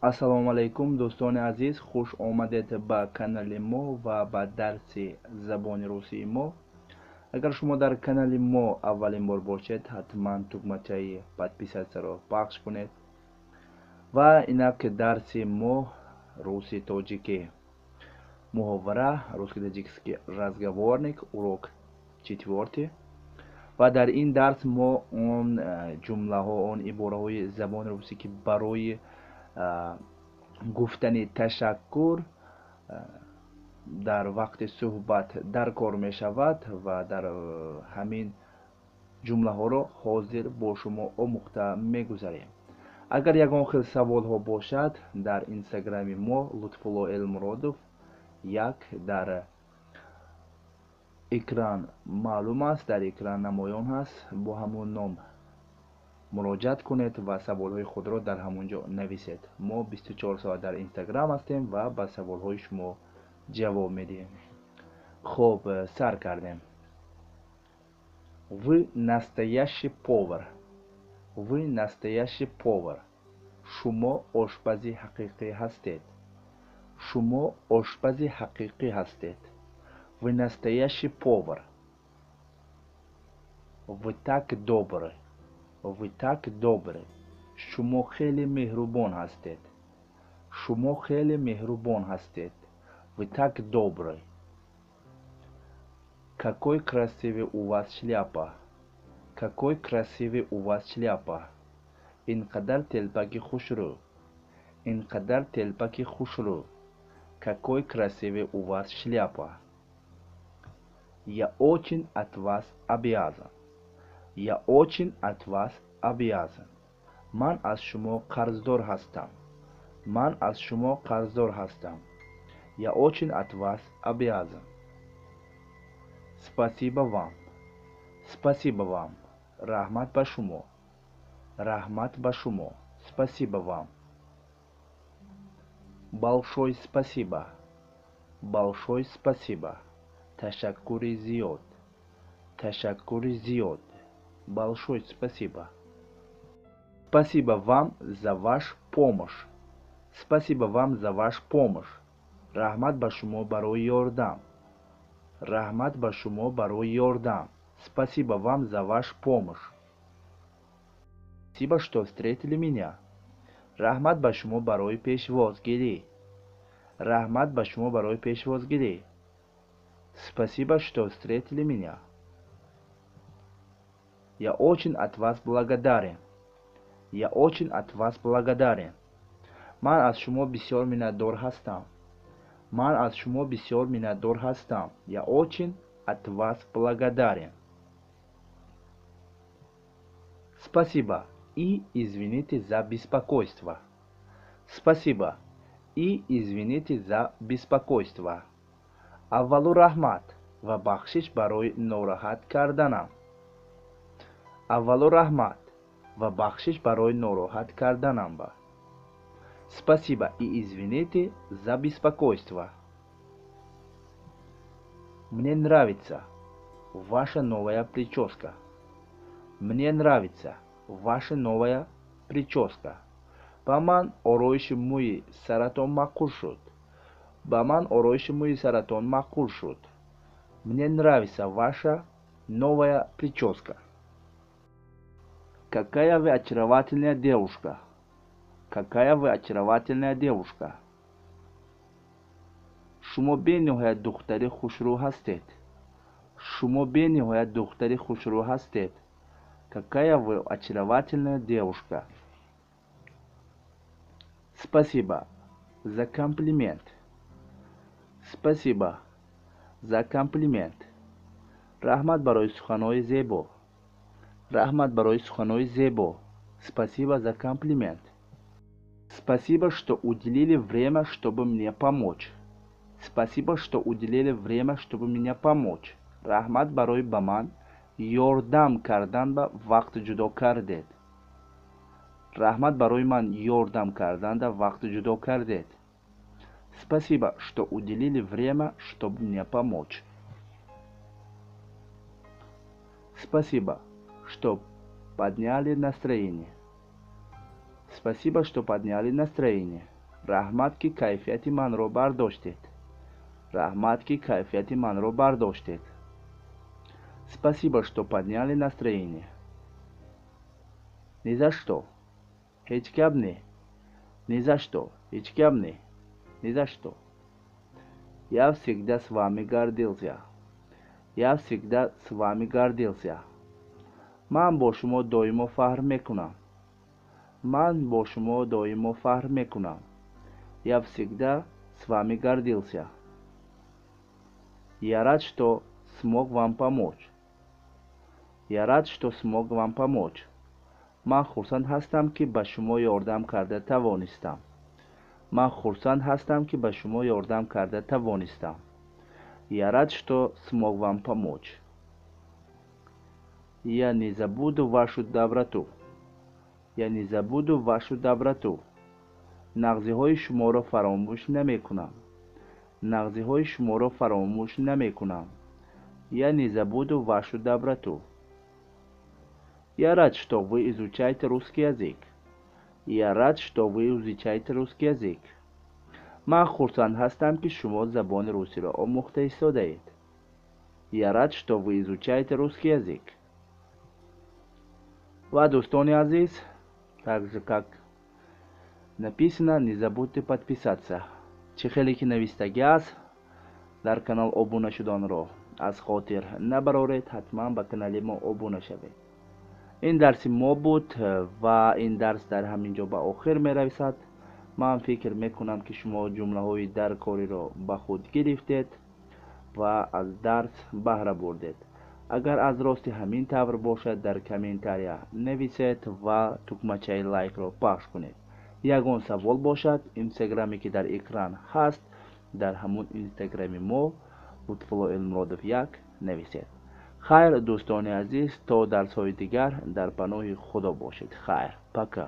ассалому алайкум дӯстони азиз, хуш омадед ба канали мо ва ба дарси забони русии мо. Агар шумо дар канали мо аввалин бор бошед, ҳатман тугмачаи подписатсияро пахш кунед. Ва инак дарси мо руси тоҷикӣ. Муҳовара русско-таҷикский разговорник, урок 4. Ва дар ин дарс мо он ҷумлаҳо, он ибораҳои забони русӣ ки барои гуфтани ташаккур дар вақти суҳбат дар кор мешавад ва дар ҳамин ҷумлаҳоро ҳозир бо шумо омӯхта мегузарем. Агар ягон хел саволҳо бошад, дар инстаграми мо Лутфулло Элмуродов 1 дар экран маълум аст, дар экран намоён ҳаст. Бо ҳамон ном муроҷиат кунед ва саволҳои худро дар ҳамонҷо нависед. Мо 24 соат дар инстаграм ҳастем ва ба саволҳои шумо ҷавоб медиҳем. Хуб, сар кардем. Вы настоящий повар. Вы настоящий повар. Шумо ошпази ҳақиқӣ ҳастед. Шумо ошпази ҳақиқӣ ҳастед. Вы настоящий повар. Вы так добрый. Вы так добрый. Шумо хеле меҳрубон ҳастед. Шумо хеле меҳрубон ҳастед. Вы так добрый. Какой красивый у вас шляпа. Какой красивый у вас шляпа. Инқадар телпаки хушрӯ. Инқадар телпаки хушрӯ. Какой красивый у вас шляпа. Я очень от вас обязан. Я очень от вас обязан. Ман аз шумо қарздор ҳастам. Ман аз шумо қарздор ҳастам. Я очень от вас обязан. Спасибо вам. Спасибо вам. Раҳмат ба шумо. Раҳмат ба шумо. Спасибо вам. Большое спасибо. Большое спасибо. Ташаккури зиёд. Ташаккури зиёд. Большое спасибо. Спасибо вам за ваш помощь. Спасибо вам за ваш помощь. Раҳмат ба шумо барои ёрдам. Раҳмат ба шумо барои ёрдам. Спасибо вам за ваш помощь. Спасибо, что встретили меня. Раҳмат ба шумо барои пешвозгирӣ. Раҳмат ба шумо барои пешвозгирӣ. Спасибо, что встретили меня. Я очень от вас благодарен. Я очень от вас благодарен. Ман аз шумо бисёр миннатдор ҳастам. Ман аз шумо бисёр миннатдор ҳастам. Я очень от вас благодарен. Спасибо и извините за беспокойство. Спасибо и извините за беспокойство. Аввалу раҳмат ва бахшиш барои нороҳат карданам. Аввалу раҳмат ва бахшиш барои нороҳат карданам ба. Спасибо и извините за беспокойство. Мне нравится ваша новая прическа. Мне нравится ваша новая прическа. Ба ман ороиши мӯи саратон маъқул шуд. Ба ман ороиши мӯи саратон маъқул шуд. Мне нравится ваша новая прическа. Какая вы очаровательная девушка. Какая вы очаровательная девушка. Шумо бениҳоят духтари хушрӯ ҳастед. Шумо бениҳоят духтари хушрӯ ҳастед. Какая вы очаровательная девушка. Спасибо за комплимент. Спасибо за комплимент. Раҳмат барои суханҳои зебо. Раҳмат барои суханҳои зебо. Спасибо за комплимент. Спасибо, что уделили время, чтобы мне помочь. Спасибо, что уделили время, чтобы меня помочь. Раҳмат барои ба ман ёрдам кардан ба вақт ҷудо кардед. Раҳмат барои ман ёрдам карданда вақт ҷудо кардед. Спасибо, что уделили время, чтобы мне помочь. Спасибо, что подняли настроение. Спасибо, что подняли настроение. раҳмат ки кайфияти манро бардоштед. Раҳмат ки кайфияти манро бардоштед. Спасибо, что подняли настроение. Ни за что. Ҳеҷ гап не. Ни за что. Ҳеҷ гап не. Ни за что. Я всегда с вами гордился. Я всегда с вами гордился. Ман бо шумо доимо фахр мекунам. Ман бо шумо доимо фахр мекунам. Я всегда с вами гордился. Я рад, что смог вам помочь. Я рад, что смог вам помочь. ман хурсанд ҳастам ки ба шумо ёрдам карда тавонистам. ман хурсанд ҳастам ки ба шумо ёрдам карда тавонистам. Я рад, что смог вам помочь. Я не забуду вашу доброту. Я не забуду вашу доброту. нағзиҳои шуморо фаромӯш намекунам. нағзиҳои шуморо фаромӯш намекунам. Я не забуду вашу доброту. Я рад, что вы изучаете русский язык. Я рад, что вы изучаете русский язык. ман хурсанд ҳастам ки шумо забони русиро омӯхта истодаед. Я рад, что вы изучаете русский язык. Ва дӯстони азиз, также как написано, не забудьте подписаться. Чӣ хеле ки навистагӣ аст, дар канал обуна шуданро аз хотир набароред, ҳатман ба канали мо обуна шавед. ин дарси мо буд ва ин дарс дар ҳамин ҷо ба охир мерависад. ман фикр мекунам ки шумо ҷумлаҳои даркориро ба худ гирифтед ва аз дарс баҳра бурдед. агар аз рости ҳамин тавр бошад, дар комментария нависед ва тукмачаи лайкро пахш кунед. ягон савол бошад, инстаграме ки дар экран ҳаст, дар ҳамун инстаграми мо Лутфулло Элмуродов 1 нависед. хайр дӯстони азиз, то дарсҳои дигар дар паноҳи худо бошед. хайр, пока.